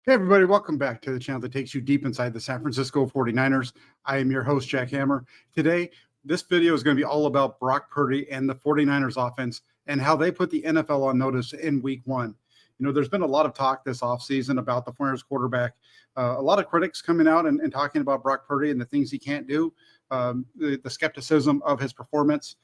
Hey, everybody, welcome back to the channel that takes you deep inside the San Francisco 49ers. I am your host, Jack Hammer. Today, this video is going to be all about Brock Purdy and the 49ers offense and how they put the NFL on notice in week one. You know, there's been a lot of talk this offseason about the 49ers quarterback. A lot of critics coming out and talking about Brock Purdy and the things he can't do, the skepticism of his performance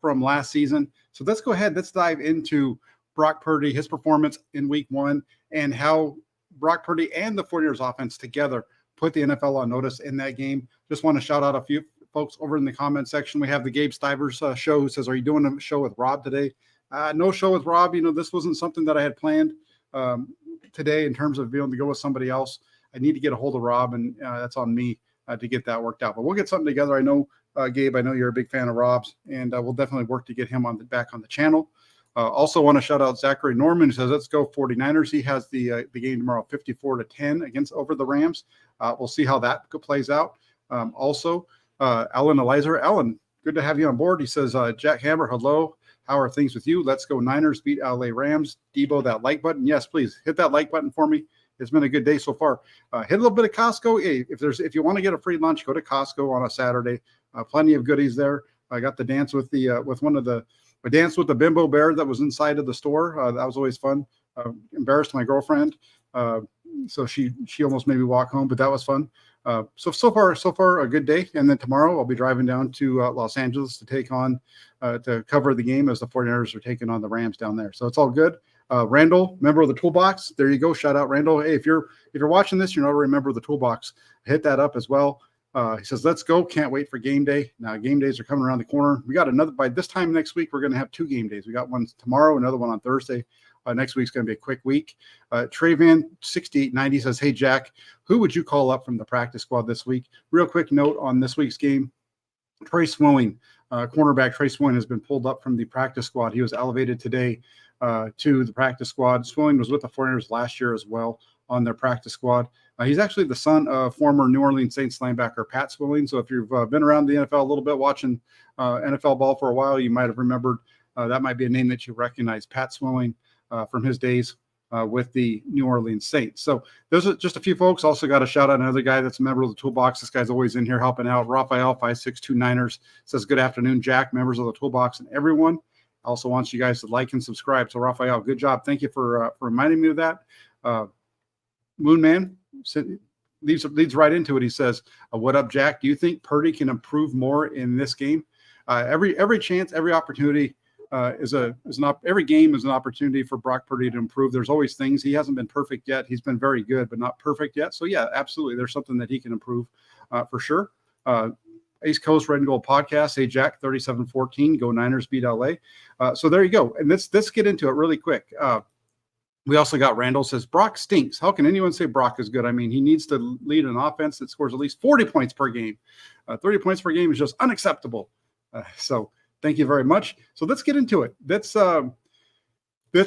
from last season. So let's go ahead. Let's dive into Brock Purdy, his performance in week one, and how Brock Purdy and the 49ers offense together put the NFL on notice in that game. Just want to shout out a few folks over in the comment section. We have the Gabe Stivers show who says, "Are you doing a show with Rob today?" No show with Rob. You know, this wasn't something that I had planned today in terms of being able to go with somebody else. I need to get a hold of Rob, and that's on me to get that worked out. But we'll get something together. I know, Gabe, I know you're a big fan of Rob's, and we'll definitely work to get him back on the channel. Also want to shout out Zachary Norman, who says, "Let's go 49ers." He has the game tomorrow 54-10 over the Rams. We'll see how that plays out. Also, Alan Elizer. Alan, good to have you on board. He says, "Jack Hammer, hello. How are things with you? Let's go Niners, beat LA Rams." Debo, that like button. Yes, please hit that like button for me. It's been a good day so far. Hit a little bit of Costco. Hey, if you want to get a free lunch, go to Costco on a Saturday. Plenty of goodies there. I got the dance with I danced with the bimbo bear that was inside of the store. That was always fun. Embarrassed my girlfriend, so she almost made me walk home, but that was fun. So far a good day. And then tomorrow I'll be driving down to Los Angeles to to cover the game as the 49ers are taking on the Rams down there. So it's all good. Randall, member of the Toolbox. There you go. Shout out Randall. Hey, if you're watching this, you're not a member of the Toolbox. Hit that up as well. He says, "Let's go. Can't wait for game day." Now, game days are coming around the corner. We got another, by this time next week, we're going to have 2 game days. We got one tomorrow, another one on Thursday. Next week's going to be a quick week. Trayvan6890 says, "Hey, Jack, who would you call up from the practice squad this week?" Real quick note on this week's game. Trey Swilling, cornerback Trey Swilling, has been pulled up from the practice squad. He was elevated today to the practice squad. Swilling was with the 49ers last year as well on their practice squad. He's actually the son of former New Orleans Saints linebacker Pat Swilling. So if you've been around the NFL a little bit, watching NFL ball for a while, you might have remembered that might be a name that you recognize, Pat Swilling, from his days with the New Orleans Saints. So those are just a few folks. Also got to shout out another guy that's a member of the Toolbox. This guy's always in here helping out. Raphael 5629ers says, "Good afternoon, Jack, members of the Toolbox, and everyone." Also wants you guys to like and subscribe. So Raphael, good job. Thank you for reminding me of that. Moonman leads right into it. He says, "What up, Jack? Do you think Purdy can improve more in this game?" Every chance, every opportunity every game is an opportunity for Brock Purdy to improve. There's always things. He hasn't been perfect yet. He's been very good, but not perfect yet. So yeah, absolutely, there's something that he can improve for sure. East Coast Red and Gold podcast. "Hey, Jack, 37-14, go Niners, beat LA." So there you go. And let's get into it really quick. We also got Randall says, "Brock stinks. How can anyone say Brock is good? I mean, he needs to lead an offense that scores at least 40 points per game. 30 points per game is just unacceptable." So thank you very much. So let's get into it. Let's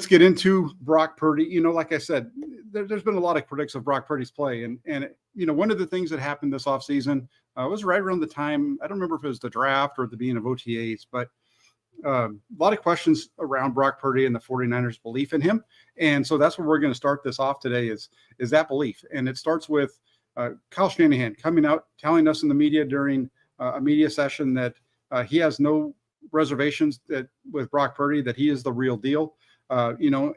get into Brock Purdy. You know, like I said, there's been a lot of critics of Brock Purdy's play. And you know, one of the things that happened this offseason was right around the time, I don't remember if it was the draft or at the beginning of OTAs, but a lot of questions around Brock Purdy and the 49ers belief in him. And so that's where we're going to start this off today is that belief. And it starts with Kyle Shanahan coming out, telling us in the media during a media session that he has no reservations with Brock Purdy, that he is the real deal. You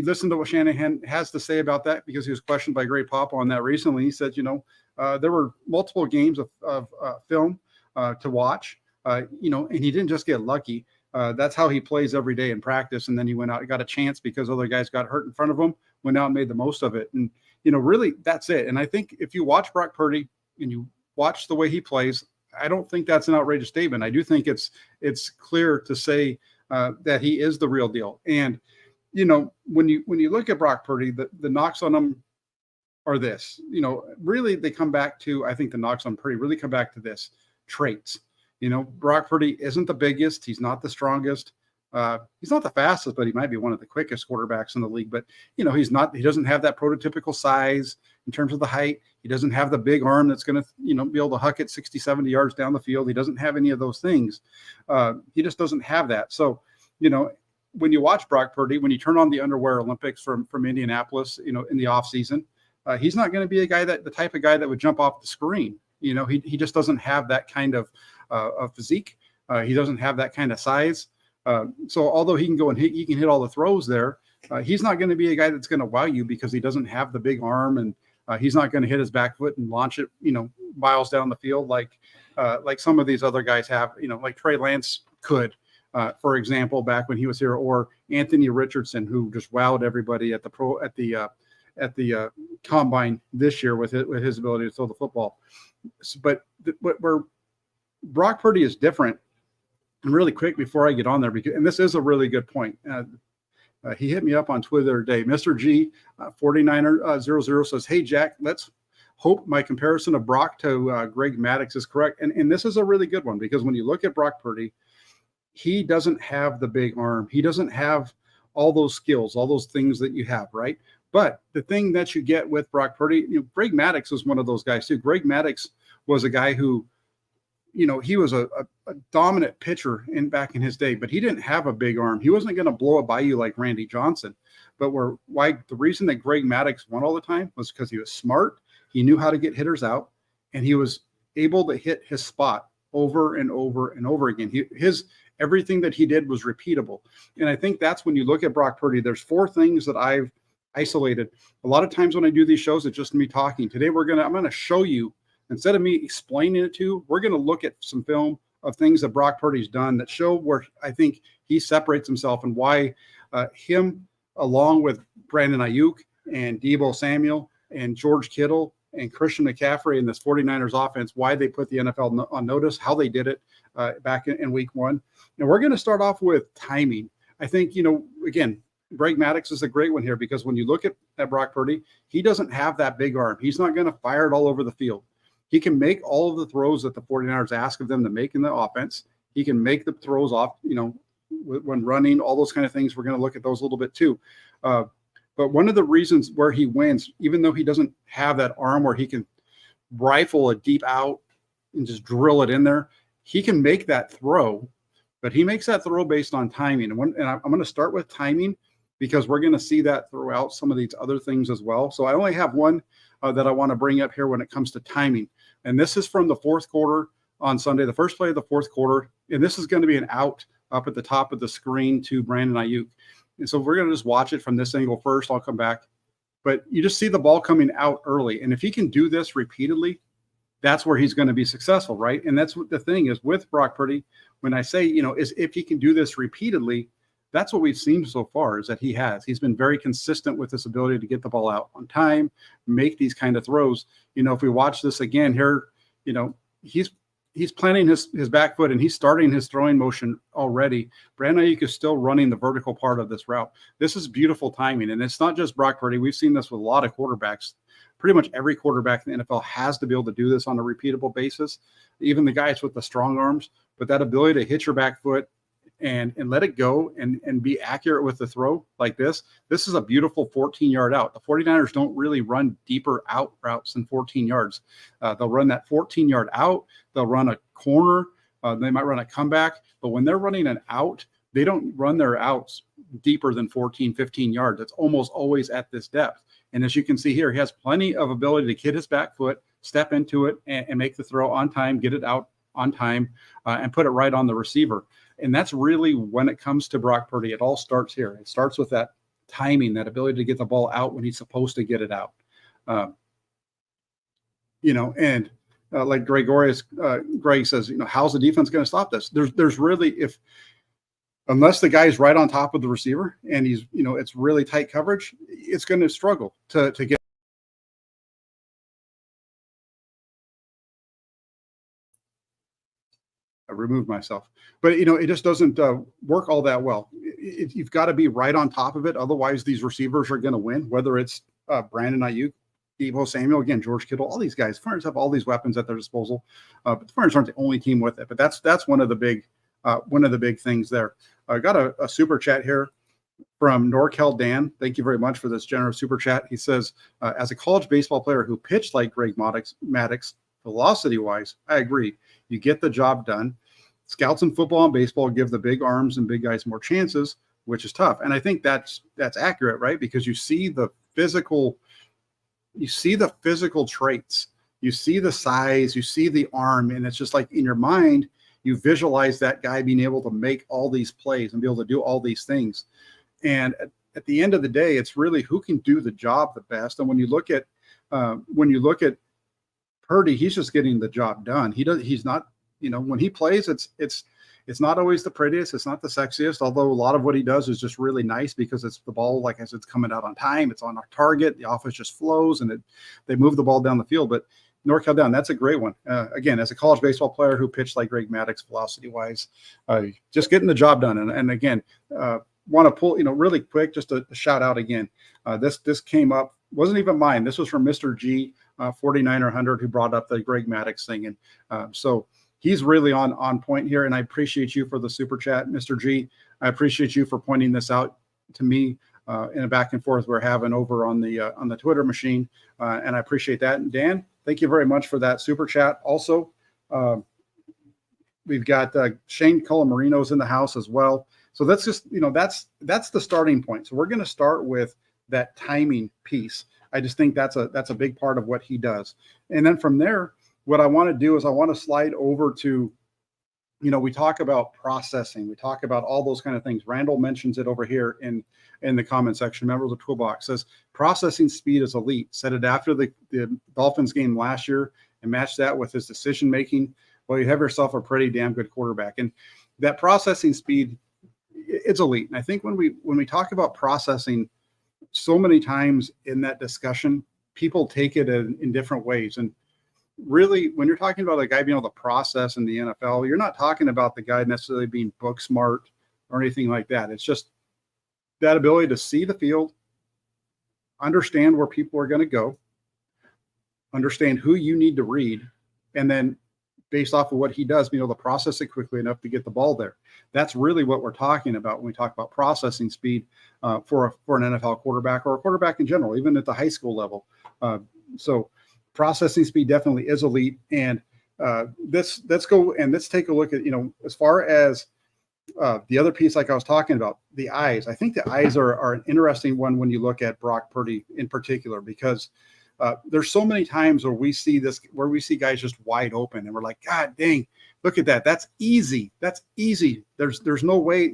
listen to what Shanahan has to say about that, because he was questioned by Greg Papa on that recently. He said, there were multiple games of film to watch. And he didn't just get lucky. That's how he plays every day in practice. And then he went out and got a chance because other guys got hurt in front of him, went out and made the most of it. And, really that's it. And I think if you watch Brock Purdy and you watch the way he plays, I don't think that's an outrageous statement. I do think it's clear to say that he is the real deal. And, when you look at Brock Purdy, the knocks on him are this, really they come back to, I think the knocks on Purdy really come back to this: traits. Brock Purdy isn't the biggest. He's not the strongest. He's not the fastest, but he might be one of the quickest quarterbacks in the league. But, he doesn't have that prototypical size in terms of the height. He doesn't have the big arm that's going to, be able to huck it 60, 70 yards down the field. He doesn't have any of those things. He just doesn't have that. So, when you watch Brock Purdy, when you turn on the underwear Olympics from Indianapolis, in the off season, he's not going to be the type of guy that would jump off the screen. He just doesn't have that kind of physique. He doesn't have that kind of size. So although he can go and he can hit all the throws there, he's not going to be a guy that's going to wow you because he doesn't have the big arm, and he's not going to hit his back foot and launch it, miles down the field like some of these other guys have, like Trey Lance could, for example, back when he was here, or Anthony Richardson, who just wowed everybody at the combine this year with his ability to throw the football. But where Brock Purdy is different, and really quick before I get on there, and this is a really good point. He hit me up on Twitter today. Mr. G, 49er00 says, "Hey, Jack, let's hope my comparison of Brock to Greg Maddux is correct." And this is a really good one, because when you look at Brock Purdy, he doesn't have the big arm. He doesn't have all those skills, all those things that you have, right? But the thing that you get with Brock Purdy, Greg Maddux was one of those guys too. Greg Maddux was a guy who, he was a dominant pitcher back in his day, but he didn't have a big arm. He wasn't going to blow it by you like Randy Johnson. But the reason that Greg Maddux won all the time was because he was smart. He knew how to get hitters out, and he was able to hit his spot over and over and over again. Everything that he did was repeatable. And I think that's when you look at Brock Purdy, there's 4 things that I've isolated. A lot of times when I do these shows, it's just me talking. Today I'm going to show you, instead of me explaining it to you, we're going to look at some film of things that Brock Purdy's done that show where I think he separates himself, and why him, along with Brandon Ayuk and Deebo Samuel and George Kittle and Christian McCaffrey in this 49ers offense, why they put the NFL on notice, how they did it back in week 1. And we're going to start off with timing. I think, again, Greg Maddux is a great one here, because when you look at Brock Purdy, he doesn't have that big arm. He's not going to fire it all over the field. He can make all of the throws that the 49ers ask of them to make in the offense. He can make the throws off, when running, all those kind of things. We're going to look at those a little bit too. But one of the reasons where he wins, even though he doesn't have that arm where he can rifle a deep out and just drill it in there, he can make that throw, but he makes that throw based on timing. And I'm going to start with timing, because we're going to see that throughout some of these other things as well. So I only have one that I want to bring up here when it comes to timing. And this is from the 4th quarter on Sunday, the first play of the 4th quarter. And this is going to be an out up at the top of the screen to Brandon Ayuk. And so we're going to just watch it from this angle first. I'll come back. But you just see the ball coming out early. And if he can do this repeatedly, that's where he's going to be successful, right? And that's what the thing is with Brock Purdy. When I say, is if he can do this repeatedly, that's what we've seen so far, is that he's been very consistent with this ability to get the ball out on time, make these kind of throws. If we watch this again here, he's planting his back foot, and he's starting his throwing motion already. Brandon Ayuk is still running the vertical part of this route. This is beautiful timing. And it's not just Brock Purdy. We've seen this with a lot of quarterbacks. Pretty much every quarterback in the NFL has to be able to do this on a repeatable basis, even the guys with the strong arms. But that ability to hit your back foot and let it go and be accurate with the throw like this is a beautiful 14-yard out. The 49ers don't really run deeper out routes than 14 yards. They'll run that 14-yard out. They'll run a corner. They might run a comeback. But when they're running an out, they don't run their outs deeper than 14, 15 yards. It's almost always at this depth. And as you can see here, he has plenty of ability to hit his back foot, step into it, and make the throw on time, get it out on time, and put it right on the receiver. And that's really, when it comes to Brock Purdy, it all starts here. It starts with that timing, that ability to get the ball out when he's supposed to get it out. Like Greg says, how's the defense going to stop this? There's really, unless the guy's right on top of the receiver and he's, it's really tight coverage, it's going to struggle to get. I removed myself, but it just doesn't work all that well. You've got to be right on top of it. Otherwise these receivers are going to win, whether it's Brandon Ayuk, Deebo Samuel, again, George Kittle, all these guys. The 49ers have all these weapons at their disposal, but the 49ers aren't the only team with it. But that's one of the big things there. I got a super chat here from NorCal Dan. Thank you very much for this generous super chat. He says, as a college baseball player who pitched like Greg Maddux, velocity-wise, I agree. You get the job done. Scouts in football and baseball give the big arms and big guys more chances. which is tough. And I think that's accurate, right? Because you see the physical traits, you see the size, you see the arm, and it's just like in your mind, you visualize that guy being able to make all these plays and be able to do all these things. And at the end of the day, it's really who can do the job the best. And when you look at Purdy, he's just getting the job done. He's not, when he plays, it's not always the prettiest, it's not the sexiest, although a lot of what he does is just really nice because it's the ball, like I said, it's coming out on time, it's on our target, the offense just flows, and they move the ball down the field. But NorCal down, that's a great one. Again, as a college baseball player who pitched like Greg Maddux velocity-wise, just getting the job done. And again, want to pull, really quick, just a shout out again. This came up, wasn't even mine. This was from Mr. G, 4900, who brought up the Greg Maddux thing. And so he's really on point here. And I appreciate you for the super chat, Mr. G. I appreciate you for pointing this out to me in a back and forth we're having over on the Twitter machine. And I appreciate that. And Dan, thank you very much for that super chat. Also, we've got Shane Colamarino's in the house as well. So that's just, that's the starting point. So we're going to start with that timing piece. I just think that's a big part of what he does. And then from there, what I want to do is I want to slide over to, we talk about processing. We talk about all those kind of things. Randall mentions it over here in the comment section. Remember, the toolbox says processing speed is elite. Said it after the Dolphins game last year and matched that with his decision making. Well, you have yourself a pretty damn good quarterback. And that processing speed, it's elite. And I think when we talk about processing, so many times in that discussion, people take it in different ways. And really, when you're talking about a guy being able to process in the NFL, you're not talking about the guy necessarily being book smart or anything like that. It's just that ability to see the field, understand where people are going to go, understand who you need to read, and then based off of what he does, being able to process it quickly enough to get the ball there. That's really what we're talking about when we talk about processing speed for an NFL quarterback or a quarterback in general, even at the high school level. So processing speed definitely is elite. And let's go and let's take a look at, as far as the other piece, like I was talking about, the eyes. I think the eyes are an interesting one when you look at Brock Purdy in particular, because there's so many times where we see guys just wide open and we're like, God dang, look at that. That's easy. That's easy. There's no way,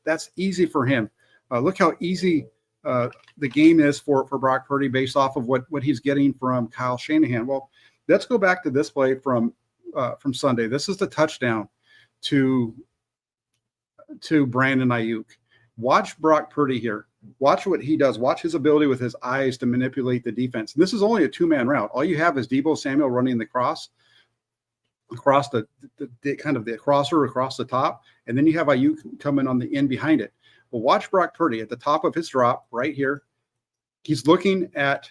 that's easy for him. Look how easy the game is for Brock Purdy based off of what he's getting from Kyle Shanahan. Well, let's go back to this play from Sunday. This is the touchdown to Brandon Ayuk. Watch Brock Purdy here. Watch what he does. Watch his ability with his eyes to manipulate the defense. And this is only a two-man route. All you have is Deebo Samuel running the across the kind of the crosser across the top, and then you have Ayuk coming on the end behind it. But watch Brock Purdy at the top of his drop right here. He's looking at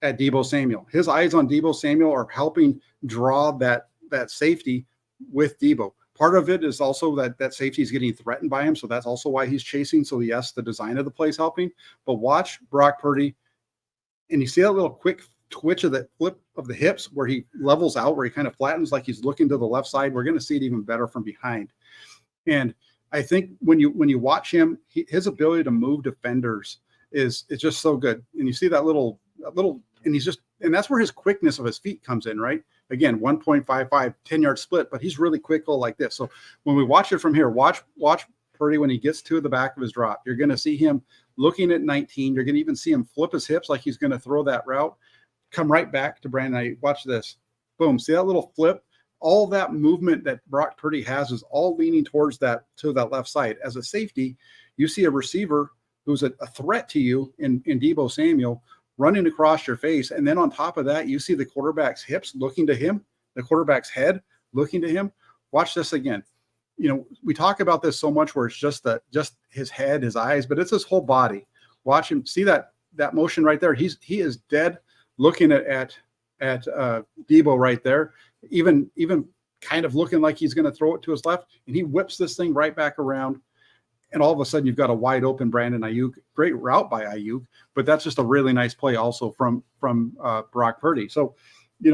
Deebo Samuel. His eyes on Deebo Samuel are helping draw that safety with Deebo. Part of it is also that safety is getting threatened by him, so that's also why he's chasing. So yes, the design of the play is helping. But watch Brock Purdy, and you see that little quick twitch of the flip of the hips where he levels out, where he kind of flattens like he's looking to the left side. We're going to see it even better from behind. And I think when you watch him, his ability to move defenders is just so good. And you see that little, and that's where his quickness of his feet comes in, right? Again, 1.55, 10-yard split, but he's really quick like this. So when we watch it from here, watch Purdy when he gets to the back of his drop. You're going to see him looking at 19. You're going to even see him flip his hips like he's going to throw that route. Come right back to Brandon Ayuk. Watch this. Boom. See that little flip? All that movement that Brock Purdy has is all leaning towards that left side. As a safety, you see a receiver who's a threat to you in Deebo Samuel running across your face. And then on top of that, you see the quarterback's hips looking to him, the quarterback's head looking to him. Watch this again. We talk about this so much where it's just his head, his eyes, but it's his whole body. Watch him. See that motion right there. He is dead looking at Deebo right there, even kind of looking like he's going to throw it to his left, and he whips this thing right back around. And all of a sudden, you've got a wide open Brandon Ayuk. Great route by Ayuk, but that's just a really nice play also from Brock Purdy. So,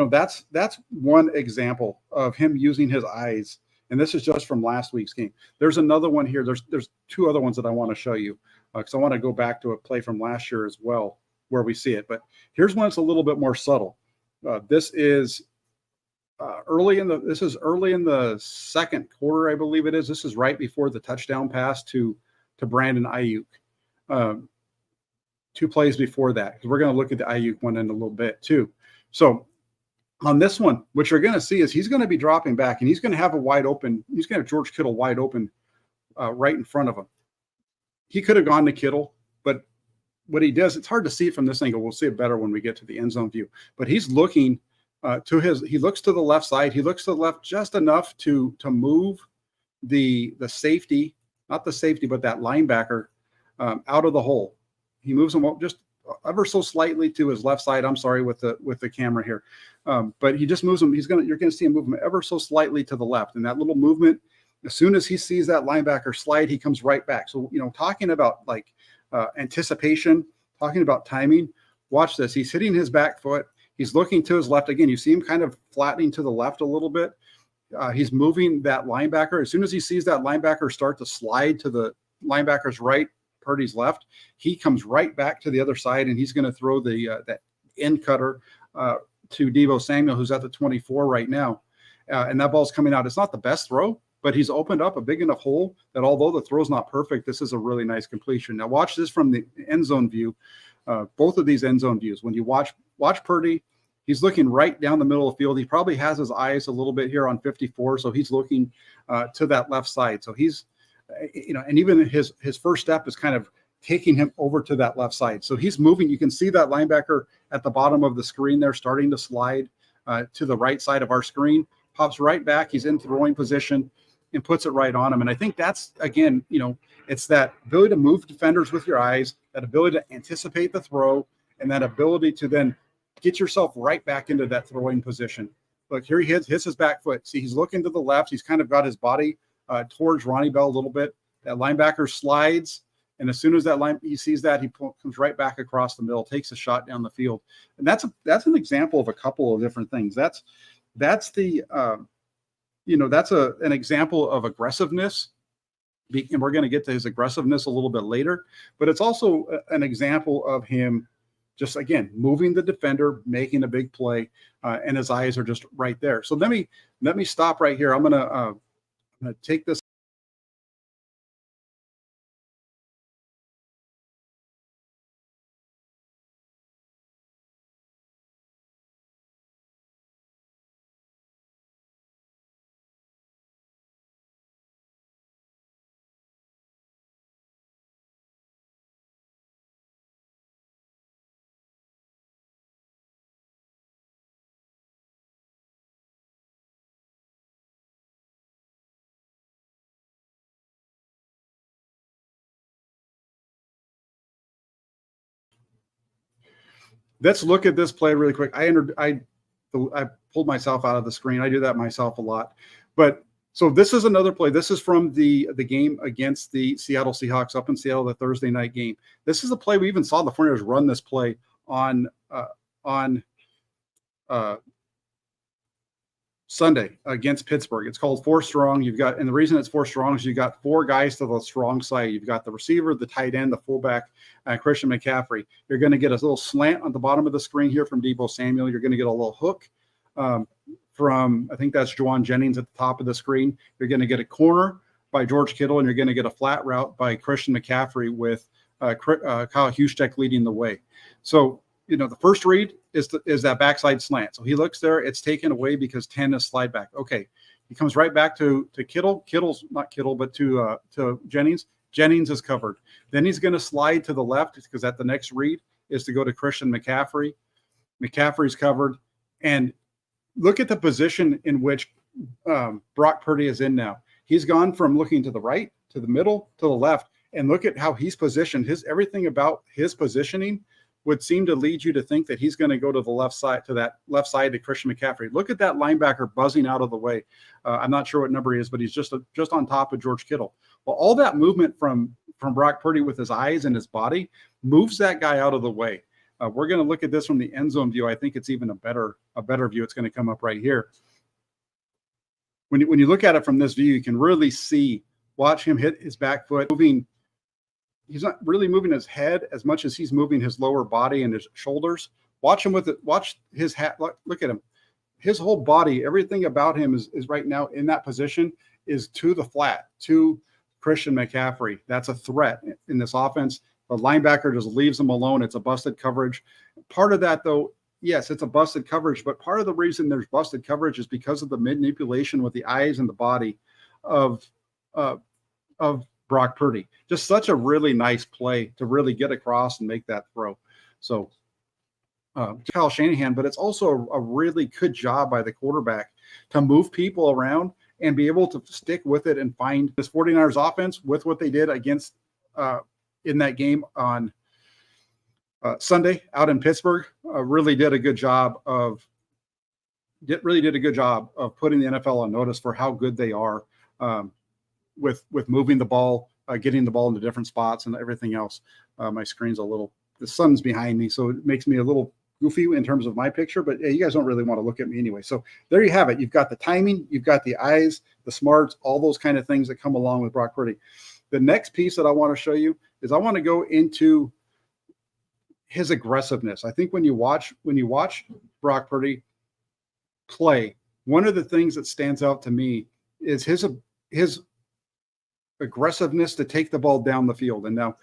that's one example of him using his eyes And this is just from last week's game. There's another one here. There's two other ones that I want to show you because I want to go back to a play from last year as well where we see it. But here's one that's a little bit more subtle. This is early in the second quarter, I believe it is. This is right before the touchdown pass to Brandon Ayuk. 2 plays before that, because we're going to look at the Ayuk one in a little bit too. So on this one, what you're going to see is he's going to be dropping back, and he's going to have he's going to have George Kittle wide open right in front of him. He could have gone to Kittle, but what he does, it's hard to see it from this angle. We'll see it better when we get to the end zone view. But he's looking he looks to the left side. He looks to the left just enough to move the safety, not the safety, but that linebacker out of the hole. He moves him just ever so slightly to his left side. I'm sorry with the camera here, but he just moves him. You're going to see him move him ever so slightly to the left, and that little movement. As soon as he sees that linebacker slide, he comes right back. So talking about like anticipation, talking about timing. Watch this. He's hitting his back foot. He's looking to his left again. You see him kind of flattening to the left a little bit. He's moving that linebacker. As soon as he sees that linebacker start to slide to the linebacker's right, Purdy's left, he comes right back to the other side, and he's going to throw that end cutter to Deebo Samuel, who's at the 24 right now. And that ball's coming out. It's not the best throw, but he's opened up a big enough hole that although the throw's not perfect, this is a really nice completion. Now watch this from the end zone view. Both of these end zone views. When you watch Purdy, he's looking right down the middle of the field. He probably has his eyes a little bit here on 54, so he's looking to that left side. So he's, and even his first step is kind of taking him over to that left side. So he's moving. You can see that linebacker at the bottom of the screen there starting to slide to the right side of our screen, pops right back. He's in throwing position and puts it right on him. And I think that's, again, it's that ability to move defenders with your eyes, that ability to anticipate the throw, and that ability to then get yourself right back into that throwing position. Look, here he hits his back foot. See, he's looking to the left. He's kind of got his body towards Ronnie Bell a little bit. That linebacker slides, and as soon as he sees that, he comes right back across the middle, takes a shot down the field. And that's an example of a couple of different things. That's an example of aggressiveness, and we're going to get to his aggressiveness a little bit later, but it's also an example of him just, again, moving the defender, making a big play, and his eyes are just right there. So let me stop right here. I'm going to take this. Let's look at this play really quick. I pulled myself out of the screen. I do that myself a lot. But so this is another play. This is from the game against the Seattle Seahawks up in Seattle, the Thursday night game. This is a play we even saw the 49ers run this play on Sunday against Pittsburgh. It's called 4 strong. And the reason it's 4 strong is you've got 4 guys to the strong side. You've got the receiver, the tight end, the fullback, Christian McCaffrey. You're going to get a little slant on the bottom of the screen here from Deebo Samuel. You're going to get a little hook from, I think that's Juwan Jennings at the top of the screen. You're going to get a corner by George Kittle, and you're going to get a flat route by Christian McCaffrey with Kyle Juszczyk leading the way. So, the first read is that backside slant. So he looks there. It's taken away because 10 is slide back. Okay. He comes right back to Kittle. Kittle's not Kittle, but to Jennings. Jennings is covered. Then he's going to slide to the left because at the next read is to go to Christian McCaffrey. McCaffrey's covered. And look at the position in which Brock Purdy is in now. He's gone from looking to the right, to the middle, to the left. And look at how he's positioned. Everything about his positioning would seem to lead you to think that he's going to go to the left side, to that left side to Christian McCaffrey. Look at that linebacker buzzing out of the way. I'm not sure what number he is, but he's just on top of George Kittle. Well, all that movement from Brock Purdy with his eyes and his body moves that guy out of the way. We're going to look at this from the end zone view. I think it's even a better view. It's going to come up right here. when you look at it from this view, you can really see, watch him hit his back foot moving. He's not really moving his head as much as he's moving his lower body and his shoulders. Watch him with it. Watch his hat. Look at him. His whole body, everything about him is right now in that position is to the flat, to Christian McCaffrey. That's a threat in this offense. The linebacker just leaves him alone. It's a busted coverage. Part of that, though, yes, it's a busted coverage, but part of the reason there's busted coverage is because of the manipulation with the eyes and the body of Brock Purdy. Just such a really nice play to really get across and make that throw. So Kyle Shanahan, but it's also a really good job by the quarterback to move people around and be able to stick with it and find this 49ers offense with what they did against in that game on Sunday out in Pittsburgh. Really did a good job of putting the NFL on notice for how good they are with moving the ball, getting the ball into different spots and everything else. My screen's the sun's behind me, so it makes me a little goofy in terms of my picture, but you guys don't really want to look at me anyway. So there you have it. You've got the timing, you've got the eyes, the smarts, all those kind of things that come along with Brock Purdy. The next piece that I want to show you is I want to go into his aggressiveness. I think when you watch Brock Purdy play, one of the things that stands out to me is his aggressiveness to take the ball down the field. And now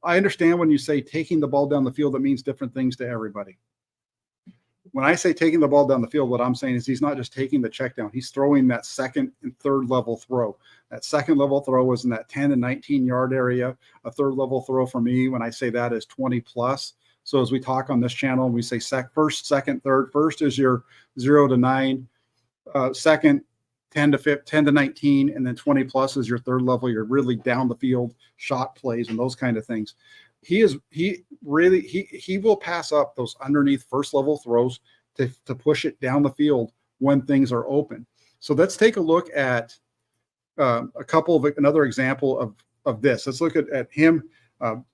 I understand when you say taking the ball down the field, that means different things to everybody. When I say taking the ball down the field, what I'm saying is he's not just taking the check down. He's throwing that second and third level throw. That second level throw was in that 10 and 19 yard area. A third level throw for me, when I say that, is 20 plus. So as we talk on this channel, we say first, second, third. First is your 0 to 9. Second, 10 to 19, and then 20 plus is your third level. You're really down the field shot plays and those kind of things. He will pass up those underneath first level throws to push it down the field when things are open. So let's take a look at another example of this. Let's look at him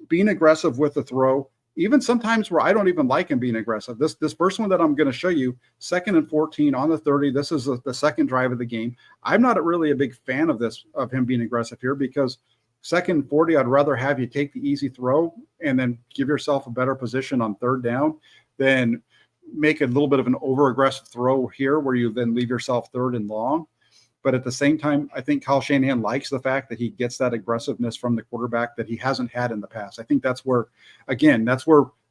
being aggressive with the throw. Even sometimes where I don't even like him being aggressive. This first one that I'm going to show you, 2nd and 14 on the 30. This is the second drive of the game. I'm not really a big fan of him being aggressive here, because 2nd and 40, I'd rather have you take the easy throw and then give yourself a better position on third down than make a little bit of an over-aggressive throw here where you then leave yourself third and long. But at the same time, I think Kyle Shanahan likes the fact that he gets that aggressiveness from the quarterback that he hasn't had in the past. I think that's where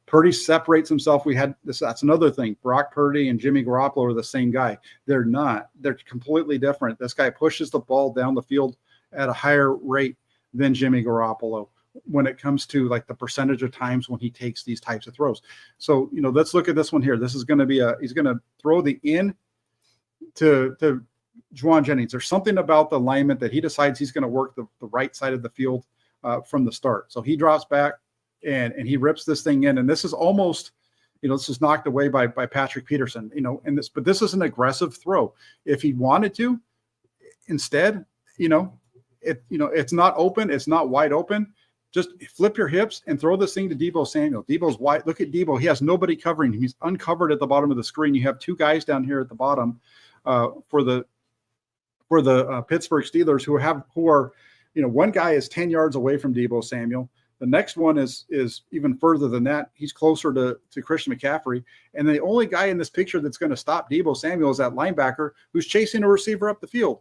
Purdy separates himself. That's another thing. Brock Purdy and Jimmy Garoppolo are the same guy. They're not. They're completely different. This guy pushes the ball down the field at a higher rate than Jimmy Garoppolo when it comes to like the percentage of times when he takes these types of throws. So, let's look at this one here. This is going to be he's going to throw the in to Juwan Jennings. There's something about the alignment that he decides he's going to work the right side of the field from the start. So he drops back and he rips this thing in. And this is almost, this is knocked away by Patrick Peterson, but this is an aggressive throw. If he wanted to, instead, it's not open. It's not wide open. Just flip your hips and throw this thing to Deebo Samuel. Deebo's wide. Look at Deebo. He has nobody covering him. He's uncovered at the bottom of the screen. You have two guys down here at the bottom for the Pittsburgh Steelers who are, one guy is 10 yards away from Deebo Samuel. The next one is even further than that. He's closer to Christian McCaffrey. And the only guy in this picture that's going to stop Deebo Samuel is that linebacker who's chasing a receiver up the field.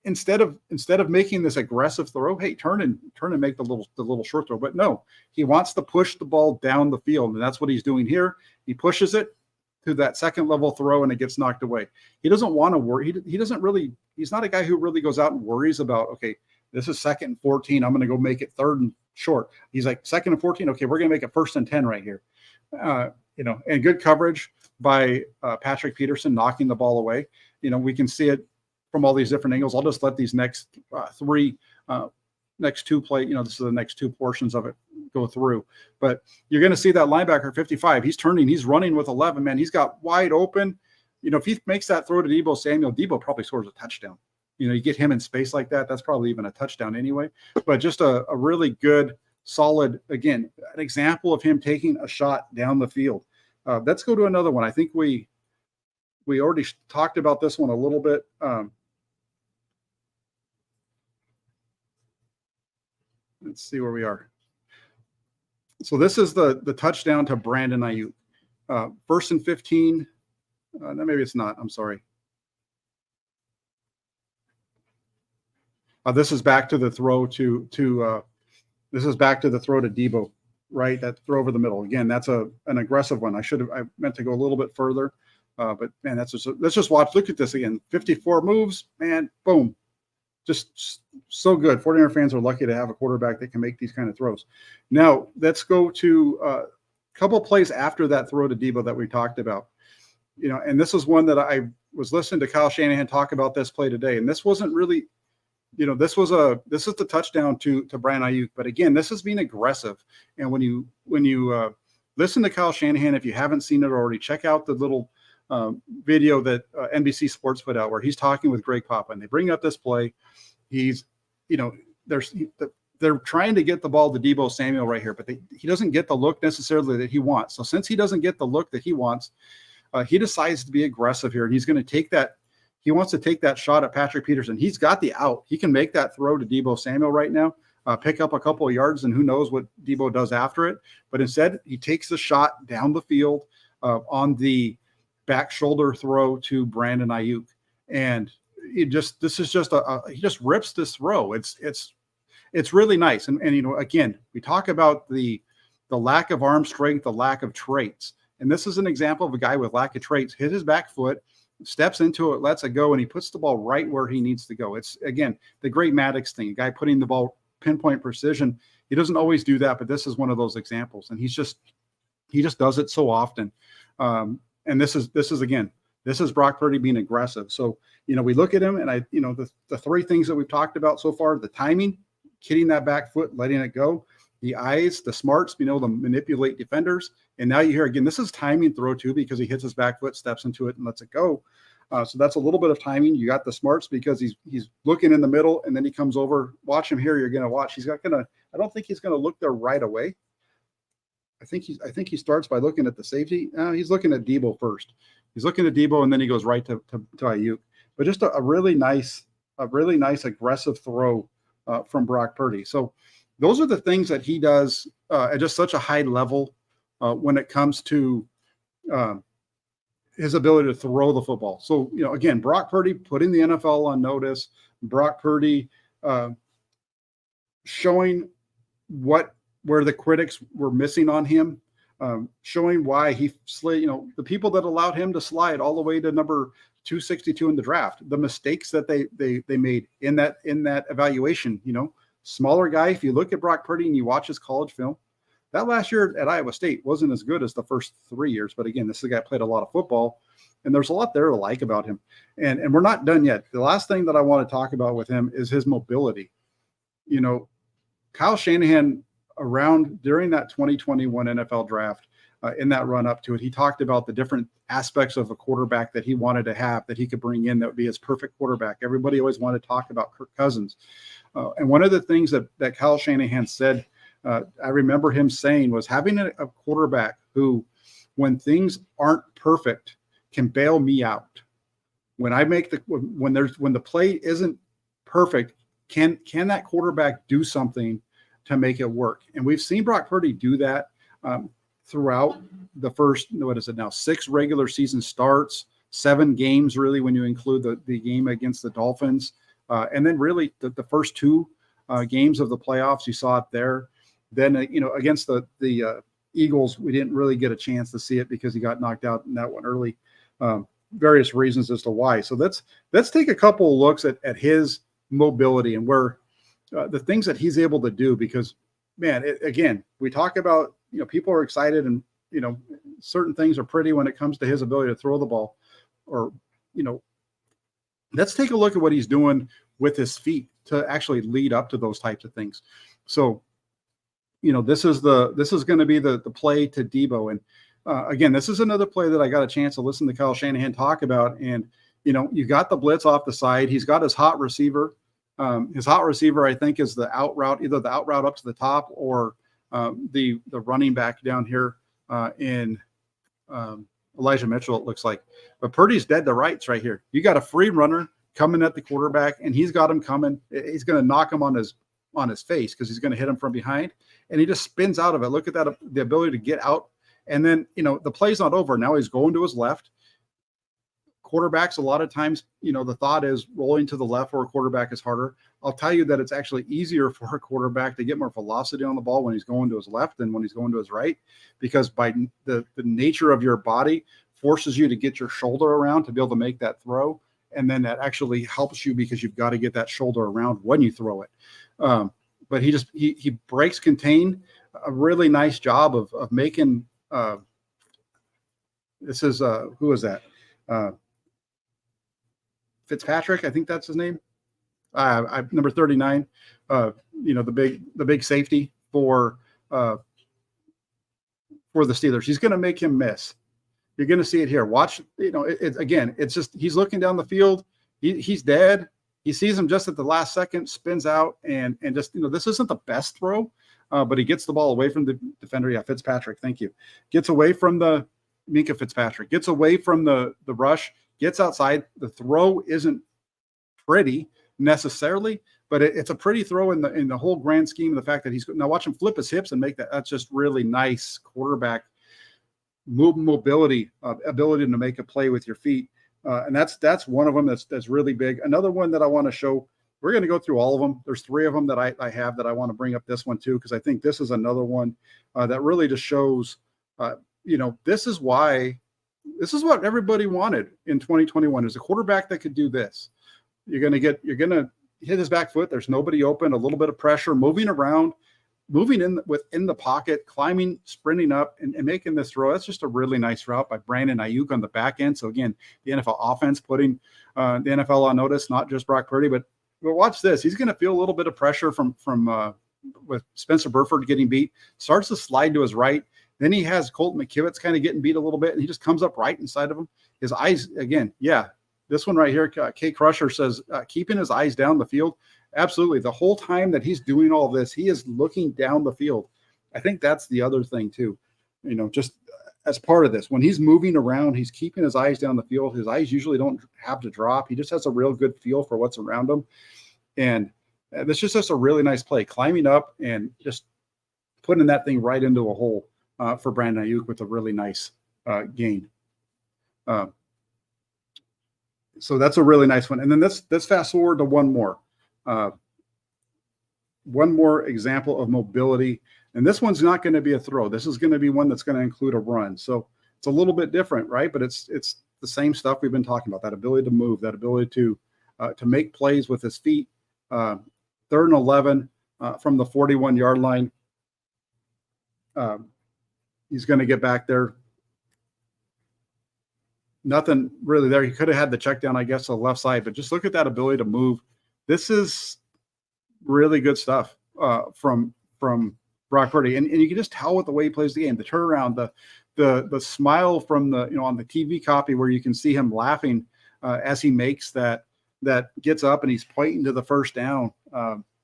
Instead of making this aggressive throw, hey, turn and make the little short throw. But no, he wants to push the ball down the field. And that's what he's doing here. He pushes it to that second level throw and it gets knocked away. He doesn't want to worry. He's not a guy who really goes out and worries about, okay, this is 2nd and 14. I'm going to go make it 3rd and short. He's like 2nd and 14. Okay, we're going to make it 1st and 10 right here. And good coverage by Patrick Peterson knocking the ball away. We can see it from all these different angles. I'll just let these next two play, this is the next two portions of it go through. But you're going to see that linebacker 55. He's turning, he's running with 11, man. He's got wide open. If he makes that throw to Deebo Samuel, Deebo probably scores a touchdown. You get him in space like that, that's probably even a touchdown anyway. But just a really good, solid, again, an example of him taking a shot down the field. Let's go to another one. I think we already talked about this one a little bit. Let's see where we are. So this is the touchdown to Brandon Ayuk. 1st and 15. No, maybe it's not. I'm sorry. This is back to the throw to this is back to the throw to Debo, right? That throw over the middle. Again, that's an aggressive one. I meant to go a little bit further, but man, let's just watch. Look at this again. 54 moves, man. Boom. Just so good. 49er fans are lucky to have a quarterback that can make these kind of throws. Now let's go to a couple plays after that throw to Debo that we talked about. And this is one that I was listening to Kyle Shanahan talk about this play today, and this wasn't really. This is the touchdown to Brandon Ayuk. But again, this is being aggressive. And when you listen to Kyle Shanahan, if you haven't seen it already, check out the little video that NBC Sports put out where he's talking with Greg Papa, and they bring up this play. He's, they're trying to get the ball to Debo Samuel right here, but he doesn't get the look necessarily that he wants. So since he doesn't get the look that he wants, he decides to be aggressive here, and he's going to take that. He wants to take that shot at Patrick Peterson. He's got the out. He can make that throw to Debo Samuel right now, pick up a couple of yards, and who knows what Debo does after it. But instead, he takes the shot down the field on the back shoulder throw to Brandon Ayuk. And he just rips this throw. It's really nice. And again, we talk about the lack of arm strength, the lack of traits. And this is an example of a guy with lack of traits. Hit his back foot, steps into it, lets it go, and he puts the ball right where he needs to go. It's, again, the great Maddox thing, a guy putting the ball pinpoint precision. He doesn't always do that, but this is one of those examples. And he just does it so often. And this is Brock Purdy being aggressive. So, we look at him, and the three things that we've talked about so far: the timing, hitting that back foot, letting it go; the eyes, the smarts, being able to manipulate defenders. And now you hear again, this is timing throw too, because he hits his back foot, steps into it, and lets it go. So that's a little bit of timing. You got the smarts because he's looking in the middle, and then he comes over. Watch him here. You're going to watch. I don't think he's going to look there right away. I think he starts by looking at the safety. He's looking at Debo first. He's looking at Debo, and then he goes right to Ayuk. But just a really nice aggressive throw from Brock Purdy. So those are the things that he does at just such a high level when it comes to his ability to throw the football. So, again, Brock Purdy putting the NFL on notice, Brock Purdy showing where the critics were missing on him, showing why he slid, the people that allowed him to slide all the way to number 262 in the draft, the mistakes that they made in that evaluation. Smaller guy. If you look at Brock Purdy and you watch his college film, that last year at Iowa State wasn't as good as the first 3 years. But again, this is a guy who played a lot of football, and there's a lot there to like about him. And we're not done yet. The last thing that I want to talk about with him is his mobility. Kyle Shanahan, during that 2021 NFL draft, in that run up to it, he talked about the different aspects of a quarterback that he wanted to have, that he could bring in that would be his perfect quarterback. Everybody always wanted to talk about Kirk Cousins. And one of the things that Kyle Shanahan said, I remember him saying, was having a quarterback who, when things aren't perfect, can bail me out. When the play isn't perfect, can that quarterback do something to make it work? And we've seen Brock Purdy do that throughout the first, 6 regular season starts, 7 games really when you include the game against the Dolphins, and then really the first 2 games of the playoffs. You saw it there. Then against the Eagles, we didn't really get a chance to see it because he got knocked out in that one early. Various reasons as to why. So let's take a couple of looks at his mobility and where the things that he's able to do, because man, again, we talk about, people are excited and, certain things are pretty when it comes to his ability to throw the ball, or, let's take a look at what he's doing with his feet to actually lead up to those types of things. So, this is going to be the play to Debo. And again, this is another play that I got a chance to listen to Kyle Shanahan talk about. And, you got the blitz off the side. He's got his hot receiver. His hot receiver, I think, is the out route, either the out route up to the top or the running back down here in Elijah Mitchell, it looks like. But Purdy's dead to rights right here. You got a free runner coming at the quarterback, and he's got him coming. He's going to knock him on his on his face because he's going to hit him from behind, and he just spins out of it. Look at that, the ability to get out. And then, the play's not over. Now he's going to his left. Quarterbacks, a lot of times, the thought is rolling to the left for a quarterback is harder. I'll tell you that it's actually easier for a quarterback to get more velocity on the ball when he's going to his left than when he's going to his right, because by the nature of your body forces you to get your shoulder around to be able to make that throw. And then that actually helps you because you've got to get that shoulder around when you throw it. But he breaks contain, a really nice job of making, this is, who is that? Fitzpatrick, I think that's his name. Number 39, the big safety for the Steelers. He's going to make him miss. You're going to see it here. Watch, it's just, he's looking down the field. He's dead. He sees him just at the last second, spins out, and just, this isn't the best throw, but he gets the ball away from the defender. Yeah, Fitzpatrick, thank you. Gets away from Minka Fitzpatrick, gets away from the rush, gets outside. The throw isn't pretty necessarily, but it's a pretty throw in the whole grand scheme of the fact that he's now watch him flip his hips and make that. That's just really nice quarterback mobility, ability to make a play with your feet. And that's one of them that's really big. Another one that I want to show, we're going to go through all of them. There's 3 of them that I have that I want to bring up this one too, because I think this is another one that really just shows, this is what everybody wanted in 2021 is a quarterback that could do this. You're going to hit his back foot. There's nobody open, a little bit of pressure, moving around, moving in within the pocket, climbing, sprinting up, and making this throw. That's just a really nice route by Brandon Ayuk on the back end. So again, the NFL offense putting the NFL on notice, not just Brock Purdy, but watch this. He's going to feel a little bit of pressure from with Spencer Burford getting beat, starts to slide to his right. Then he has Colton McKivitz kind of getting beat a little bit, and he just comes up right inside of him. His eyes, again, this one right here, Kay Crusher says, keeping his eyes down the field. Absolutely. The whole time that he's doing all this, he is looking down the field. I think that's the other thing too. Just as part of this, when he's moving around, he's keeping his eyes down the field. His eyes usually don't have to drop. He just has a real good feel for what's around him. And this is just a really nice play, climbing up and just putting that thing right into a hole for Brandon Ayuk with a really nice gain. So that's a really nice one. And then let's fast forward to one more. One more example of mobility. And this one's not going to be a throw. This is going to be one that's going to include a run. So it's a little bit different, right? But it's the same stuff we've been talking about, that ability to move, that ability to make plays with his feet. 3rd and 11 from the 41-yard line. He's going to get back there. Nothing really there. He could have had the check down, I guess, to the left side, but just look at that ability to move. This is really good stuff from Brock Purdy. And you can just tell with the way he plays the game, the turnaround, the smile from on the TV copy where you can see him laughing as he makes that gets up and he's pointing to the first down.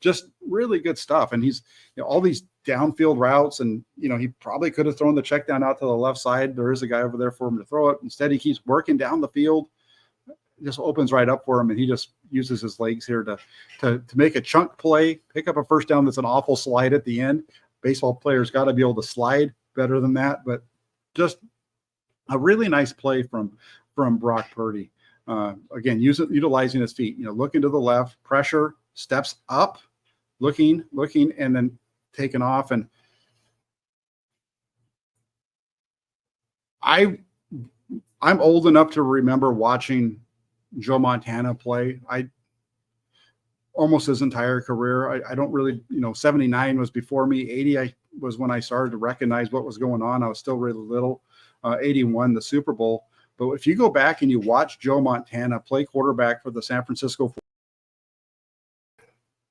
Just really good stuff. And he's all these downfield routes, and he probably could have thrown the check down out to the left side. There is a guy over there for him to throw it. Instead, he keeps working down the field. It just opens right up for him, and he just uses his legs here to make a chunk play, pick up a first down. That's an awful slide at the end. Baseball players got to be able to slide better than that, but just a really nice play from Brock Purdy. Again, utilizing his feet, looking to the left, pressure, steps up, looking, and then taking off. And I'm old enough to remember watching Joe Montana play. Almost his entire career. I don't really, 79 was before me. 80 was when I started to recognize what was going on. I was still really little. 81, the Super Bowl. But if you go back and you watch Joe Montana play quarterback for the San Francisco,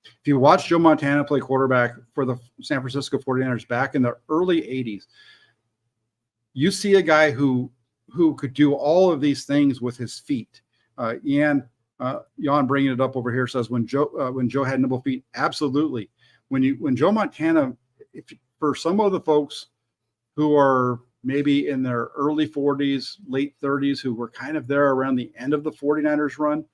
if you watch Joe Montana play quarterback for the San Francisco 49ers back in the early 80s, you see a guy who could do all of these things with his feet. Jan bringing it up over here says when Joe had nimble feet, absolutely. When Joe Montana, for some of the folks who are maybe in their early 40s, late 30s, who were kind of there around the end of the 49ers run,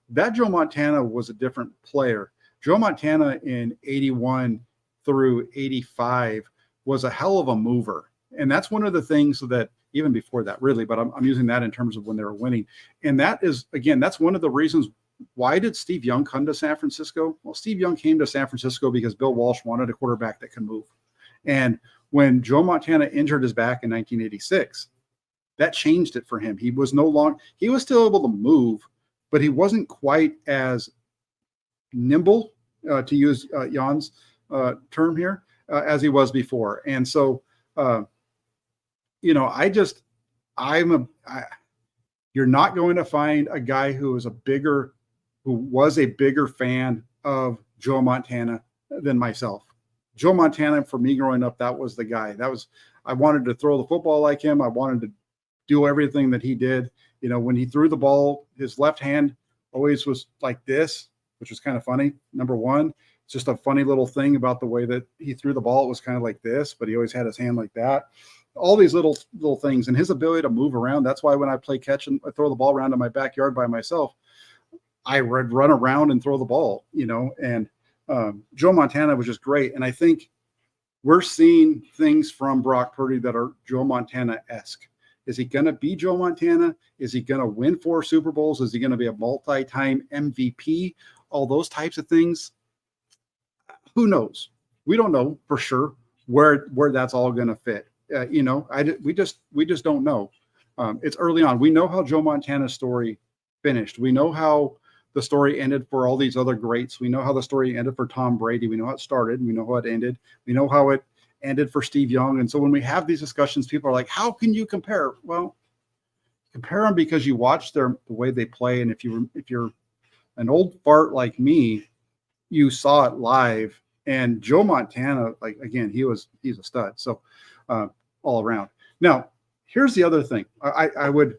that Joe Montana was a different player. Joe Montana in 81 through 85 was a hell of a mover. And that's one of the things that even before that, really, but I'm using that in terms of when they were winning. And that is, again, that's one of the reasons. Why did Steve Young come to San Francisco? Well, Steve Young came to San Francisco because Bill Walsh wanted a quarterback that could move. And when Joe Montana injured his back in 1986, that changed it for him. He was still able to move, but he wasn't quite as nimble, to use Jan's term here, as he was before. And so, you're not going to find a guy who was a bigger fan of Joe Montana than myself. Joe Montana, for me growing up, that was the guy. I wanted to throw the football like him. I wanted to do everything that he did. When he threw the ball, his left hand always was like this, which was kind of funny. Number one, it's just a funny little thing about the way that he threw the ball. It was kind of like this, but he always had his hand like that. All these little things, and his ability to move around. That's why when I play catch and I throw the ball around in my backyard by myself, I would run around and throw the ball, and Joe Montana was just great. And I think we're seeing things from Brock Purdy that are Joe Montana-esque. Is he going to be Joe Montana? Is he going to win 4 Super Bowls? Is he going to be a multi-time MVP? All those types of things. Who knows? We don't know for sure where that's all going to fit. We just don't know. It's early on. We know how Joe Montana's story finished. We know how the story ended for all these other greats. We know how the story ended for Tom Brady. We know how it started. We know how it ended. We know how it ended for Steve Young. And so when we have these discussions, people are like, how can you compare? Well, compare them because you watch the way they play. And if you're an old fart like me, you saw it live. And Joe Montana, he's a stud. So all around. Now, here's the other thing. I would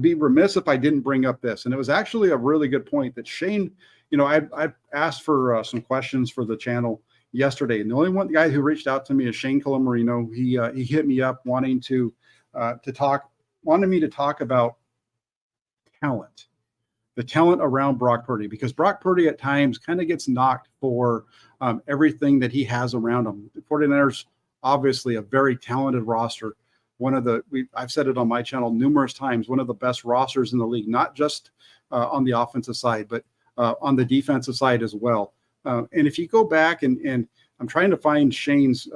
be remiss if I didn't bring up this. And it was actually a really good point that Shane, I asked for some questions for the channel yesterday. And the only one guy who reached out to me is Shane Colamarino. He hit me up wanting me to talk about talent, the talent around Brock Purdy, because Brock Purdy at times kind of gets knocked for everything that he has around him. The 49ers, obviously a very talented roster. I've said it on my channel numerous times, one of the best rosters in the league, not just on the offensive side, but on the defensive side as well. And if you go back and I'm trying to find Shane's,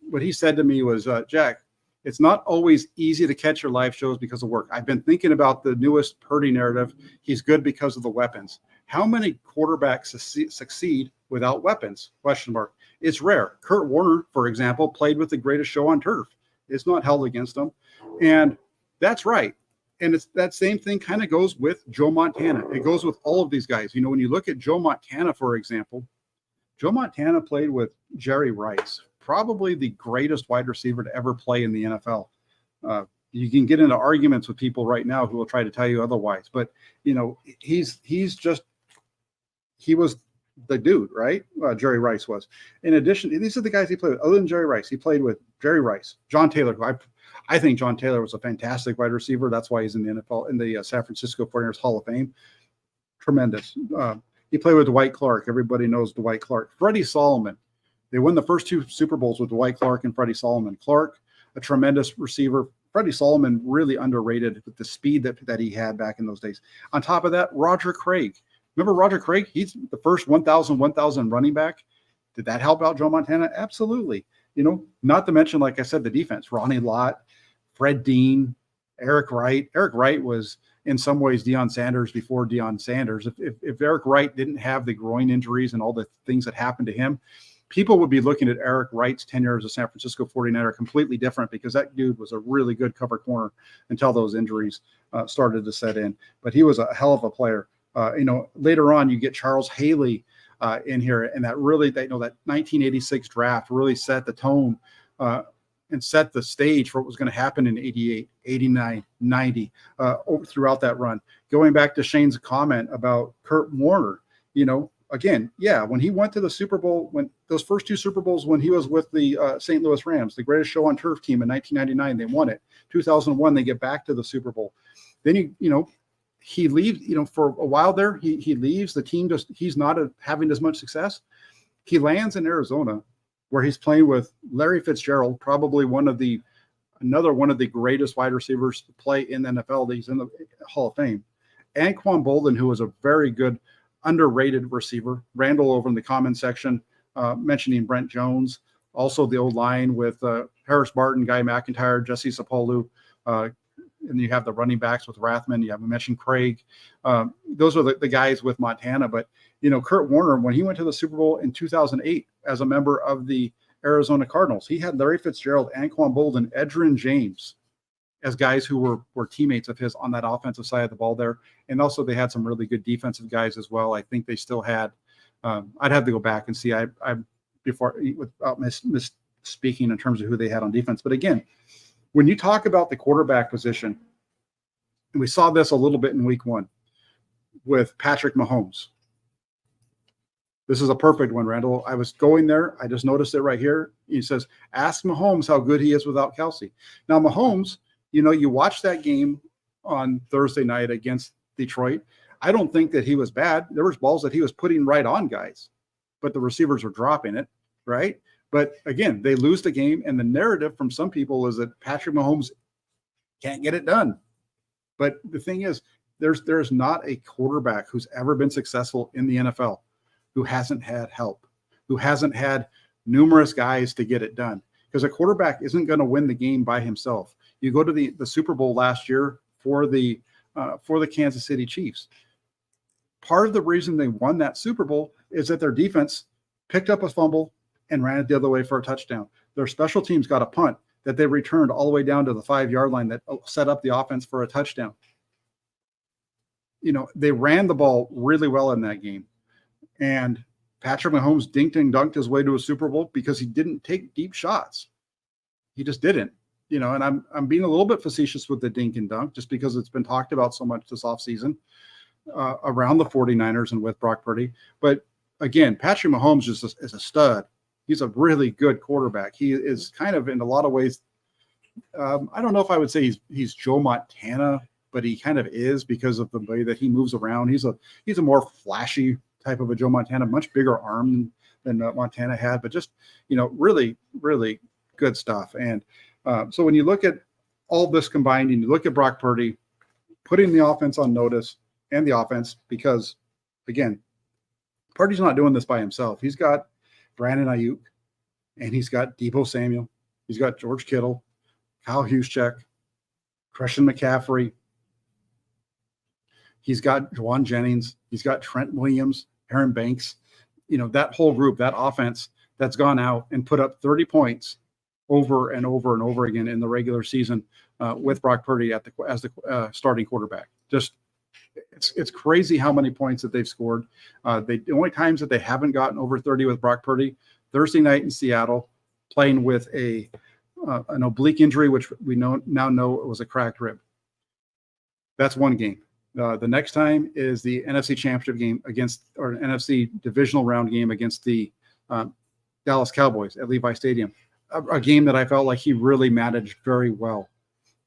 what he said to me was, Jack, it's not always easy to catch your live shows because of work. I've been thinking about the newest Purdy narrative. He's good because of the weapons. How many quarterbacks succeed without weapons? ? It's rare. Kurt Warner, for example, played with the greatest show on turf. It's not held against him. And that's right. And it's that same thing kind of goes with Joe Montana. It goes with all of these guys. When you look at Joe Montana, for example, Joe Montana played with Jerry Rice, probably the greatest wide receiver to ever play in the NFL. You can get into arguments with people right now who will try to tell you otherwise. But, he was the dude, right? Jerry Rice was. In addition, these are the guys he played with. Other than Jerry Rice, he played with Jerry Rice, John Taylor. I think John Taylor was a fantastic wide receiver. That's why he's in the NFL, in the San Francisco 49ers Hall of Fame. Tremendous. He played with Dwight Clark. Everybody knows Dwight Clark. Freddie Solomon. They won the first 2 Super Bowls with Dwight Clark and Freddie Solomon. Clark, a tremendous receiver. Freddie Solomon, really underrated with the speed that he had back in those days. On top of that, Roger Craig. Remember Roger Craig? He's the first 1,000 running back. Did that help out Joe Montana? Absolutely. Not to mention, like I said, the defense. Ronnie Lott, Fred Dean, Eric Wright. Eric Wright was in some ways Deion Sanders before Deion Sanders. If Eric Wright didn't have the groin injuries and all the things that happened to him, people would be looking at Eric Wright's tenure as a San Francisco 49er completely different, because that dude was a really good cover corner until those injuries started to set in. But he was a hell of a player. Later on, you get Charles Haley in here, and that 1986 draft really set the tone and set the stage for what was going to happen in 88, 89, 90 throughout that run. Going back to Shane's comment about Kurt Warner, again, when he went to the Super Bowl, when those first 2 Super Bowls, when he was with the St. Louis Rams, the greatest show on turf team in 1999, they won it. 2001, they get back to the Super Bowl. Then he leaves, for a while there, he leaves the team. He's not having as much success. He lands in Arizona, where he's playing with Larry Fitzgerald, probably another one of the greatest wide receivers to play in the NFL. He's in the Hall of Fame. Anquan Bolden, who was a very good, underrated receiver. Randall over in the comment section mentioning Brent Jones. Also the O-line with Harris Barton, Guy McIntyre, Jesse Sapolu. And you have the running backs with Rathman. You have mentioned Craig. Those are the guys with Montana. But, Kurt Warner, when he went to the Super Bowl in 2008 as a member of the Arizona Cardinals, he had Larry Fitzgerald, Anquan Bolden, Edgerrin James as guys who were teammates of his on that offensive side of the ball there. And also they had some really good defensive guys as well. I think they still had, I'd have to go back and see, before, without misspeaking in terms of who they had on defense. But again, when you talk about the quarterback position, and we saw this a little bit in week 1 with Patrick Mahomes. This is a perfect one, Randall. I was going there. I just noticed it right here. He says, ask Mahomes how good he is without Kelsey. Now, Mahomes, you watch that game on Thursday night against Detroit. I don't think that he was bad. There was balls that he was putting right on guys, but the receivers were dropping it, right? But again, they lose the game, and the narrative from some people is that Patrick Mahomes can't get it done. But the thing is, there's not a quarterback who's ever been successful in the NFL who hasn't had help, who hasn't had numerous guys to get it done. Because a quarterback isn't going to win the game by himself. You go to the Super Bowl last year for the Kansas City Chiefs. Part of the reason they won that Super Bowl is that their defense picked up a fumble and ran it the other way for a touchdown. Their special teams got a punt that they returned all the way down to the 5-yard line that set up the offense for a touchdown. They ran the ball really well in that game. And Patrick Mahomes dinked and dunked his way to a Super Bowl because he didn't take deep shots. He just didn't. And I'm being a little bit facetious with the dink and dunk just because it's been talked about so much this offseason around the 49ers and with Brock Purdy. But again, Patrick Mahomes is a stud. He's a really good quarterback. He is kind of in a lot of ways. I don't know if I would say he's Joe Montana, but he kind of is because of the way that he moves around. He's a more flashy type of a Joe Montana, much bigger arm than Montana had, but just, really, really good stuff. And so when you look at all this combined and you look at Brock Purdy putting the offense on notice and the offense, because again, Purdy's not doing this by himself. He's got Brandon Ayuk, and he's got Deebo Samuel. He's got George Kittle, Kyle Juszczyk, Christian McCaffrey. He's got Juwan Jennings. He's got Trent Williams, Aaron Banks. That whole group, that offense that's gone out and put up 30 points over and over and over again in the regular season with Brock Purdy as the starting quarterback. Just it's crazy how many points that they've scored. The only times that they haven't gotten over 30 with Brock Purdy, Thursday night in Seattle, playing with an oblique injury, which we now know it was a cracked rib. That's one game. The next time is the NFC Championship game or an NFC divisional round game against the Dallas Cowboys at Levi Stadium, a game that I felt like he really managed very well.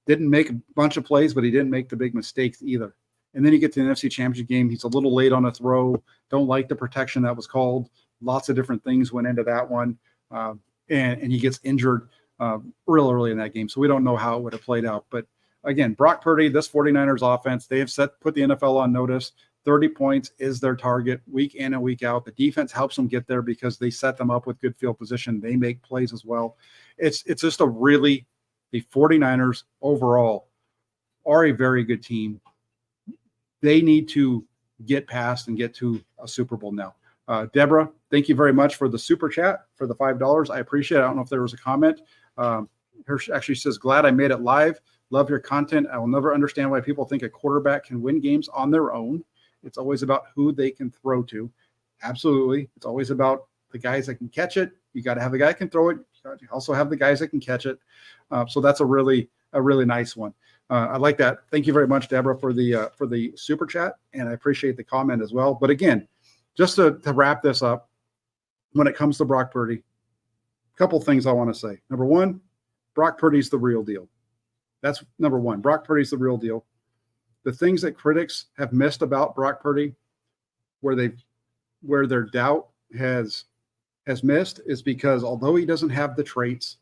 Didn't make a bunch of plays, but he didn't make the big mistakes either. And then you get to the NFC Championship game. He's a little late on a throw. Don't like the protection that was called. Lots of different things went into that one. And he gets injured real early in that game. So we don't know how it would have played out. But again, Brock Purdy, this 49ers offense, they have put the NFL on notice. 30 points is their target week in and week out. The defense helps them get there because they set them up with good field position. They make plays as well. It's just the 49ers overall are a very good team. They need to get past and get to a Super Bowl now. Deborah, thank you very much for the super chat for the $5. I appreciate it. I don't know if there was a comment. Her actually says, glad I made it live. Love your content. I will never understand why people think a quarterback can win games on their own. It's always about who they can throw to. Absolutely. It's always about the guys that can catch it. You got to have the guy that can throw it. You also have the guys that can catch it. So that's a really nice one. I like that. Thank you very much, Deborah, for the super chat, and I appreciate the comment as well. But again, just to wrap this up, when it comes to Brock Purdy, a couple things I want to say. Number one, Brock Purdy's the real deal. That's number one. Brock Purdy's the real deal. the things that critics have missed about Brock Purdy, where their doubt has missed, is because although he doesn't have the traits,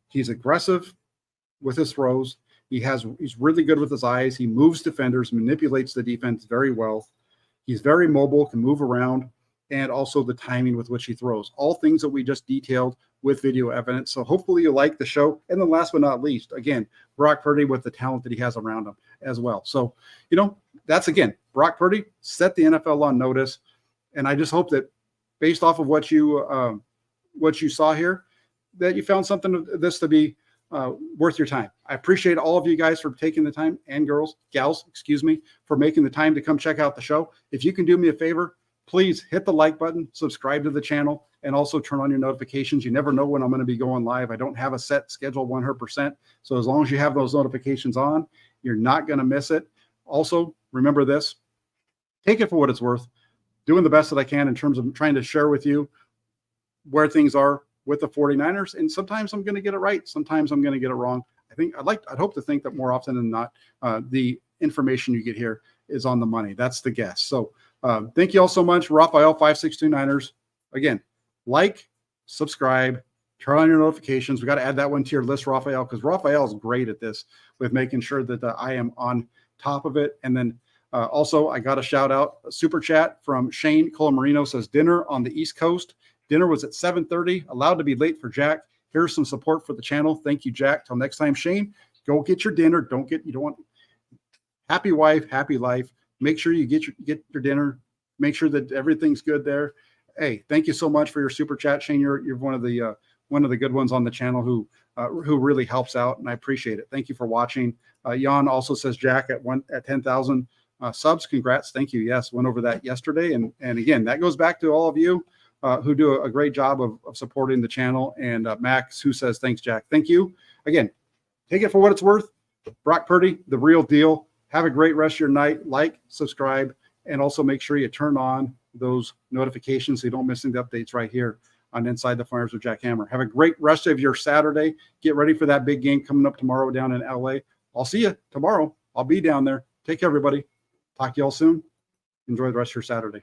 he's aggressive with his throws. He's really good with his eyes. He moves defenders, manipulates the defense very well. He's very mobile, can move around, and also the timing with which he throws. All things that we just detailed with video evidence. So hopefully you like the show. And then last but not least, again, Brock Purdy with the talent that he has around him as well. So, that's, again, Brock Purdy set the NFL on notice. And I just hope that based off of what you saw here, that you found something of this to be worth your time. I appreciate all of you guys for taking the time, and gals, for making the time to come check out the show. If you can do me a favor, please hit the like button, subscribe to the channel, and also turn on your notifications. You never know when I'm going to be going live. I don't have a set schedule 100%. So as long as you have those notifications on, you're not going to miss it. Also, remember this, take it for what it's worth. Doing the best that I can in terms of trying to share with you where things are with the 49ers. And sometimes I'm going to get it right. Sometimes I'm going to get it wrong. I'd hope to think that more often than not, the information you get here is on the money. That's the guess. So thank you all so much. Raphael 5629ers. Again, like, subscribe, turn on your notifications. We got to add that one to your list, Raphael, because Raphael is great at this with making sure that I am on top of it. And then also, I got a shout out, a super chat from Shane Colamarino says, dinner on the East Coast. Dinner was at 7:30, allowed to be late for Jack. Here's some support for the channel. Thank you, Jack. Till next time, Shane, go get your dinner. You don't want happy wife, happy life. Make sure you get your dinner. Make sure that everything's good there. Hey, thank you so much for your super chat, Shane. You're one of the good ones on the channel who really helps out, and I appreciate it. Thank you for watching. Jan also says, Jack at 10,000 subs. Congrats. Thank you. Yes, went over that yesterday, and again, that goes back to all of you who do a great job of supporting the channel. And Max, who says, thanks, Jack. Thank you. Again, take it for what it's worth. Brock Purdy, the real deal. Have a great rest of your night. Like, subscribe, and also make sure you turn on those notifications so you don't miss any updates right here on Inside the Farms with Jack Hammer. Have a great rest of your Saturday. Get ready for that big game coming up tomorrow down in LA. I'll see you tomorrow. I'll be down there. Take care, everybody. Talk to you all soon. Enjoy the rest of your Saturday.